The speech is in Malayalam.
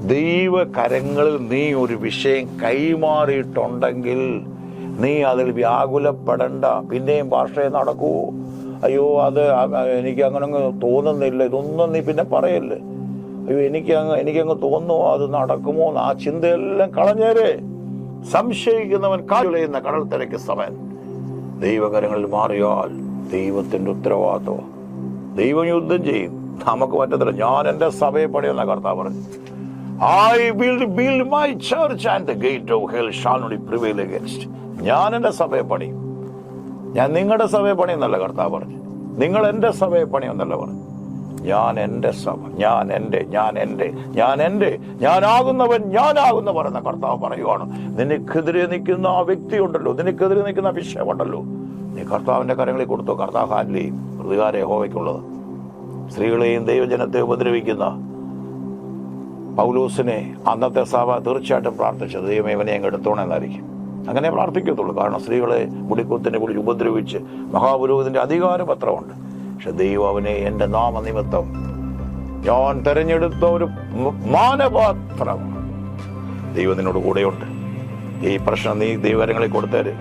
ദൈവകരങ്ങളിൽ നീ ഒരു വിഷയം കൈമാറിയിട്ടുണ്ടെങ്കിൽ നീ അതിൽ വ്യാകുലപ്പെടണ്ട. പിന്നെയും ഭാഷയെ നടക്കൂ, അയ്യോ അത് എനിക്ക് അങ്ങനെ തോന്നുന്നില്ല, ഇതൊന്നും നീ പിന്നെ പറയല്ലേ. അയ്യോ എനിക്കങ്ങ് തോന്നുമോ അത് നടക്കുമോ, ആ ചിന്തയെല്ലാം കളഞ്ഞേരെ. സംശയിക്കുന്നവൻ കാലുലയുന്ന കടൽ തിരക്ക് സമൻ. ദൈവകരങ്ങളിൽ മാറിയാൽ ദൈവത്തിന്റെ ഉത്തരവാദിത്വം. ദൈവം യുദ്ധം ചെയ്യും, നമുക്ക് പറ്റത്തില്ല. ഞാൻ എന്റെ സഭയെ പണിയെന്ന കർത്താവ് പറഞ്ഞു. I will build my church and the gate of hell shall not prevail against. ഞാൻ എന്റെ സഭയെ പണിയും. ഞാൻ നിങ്ങളുടെ സഭയെ പണിയെന്നല്ല കർത്താവ് പറഞ്ഞു. നിങ്ങൾ എന്റെ സഭയെ പണിയെന്നല്ല പറഞ്ഞു. ഞാൻ എന്റെ സഭ, ഞാനാകുന്നവർ എന്ന കർത്താവ് പറയുവാണ്. നിനക്കെതിരെ നിൽക്കുന്ന ആ വ്യക്തിയുണ്ടല്ലോ, നിനക്കെതിരെ നിൽക്കുന്ന വിഷയമുണ്ടല്ലോ, നീ കർത്താവിന്റെ കരങ്ങളിൽ കൊടുത്തു. കർത്താവ് ഹാൻഡിൽ ചെയ്യും. പ്രതികാര യഹോവയ്ക്കുള്ളത്. സ്ത്രീകളെയും ദൈവജനത്തെ ഉപദ്രവിക്കുന്ന പൗലോസിനെ അന്നത്തെ സഭ തീർച്ചയായിട്ടും പ്രാർത്ഥിച്ചത് ദൈവമേ ഇവനെ അങ്ങ് എടുത്തോണെന്നായിരിക്കും. അങ്ങനെ പ്രാർത്ഥിക്കത്തുള്ളൂ. കാരണം സ്ത്രീകളെ മുടിക്കുത്തിനെ വിളിച്ച് ഉപദ്രവിച്ച് മഹാപുരോഹിതന്റെ അധികാരപത്രമുണ്ട്. പക്ഷെ ദൈവം അവനെ എൻ്റെ നാമനിമിത്തം ഞാൻ തെരഞ്ഞെടുത്ത ഒരു മാനപാത്രമാണ്. ദൈവം നിന്നോട് കൂടെയുണ്ട്. ഈ പ്രശ്നം നീ ദൈവകരങ്ങളിൽ കൊടുത്തേര്.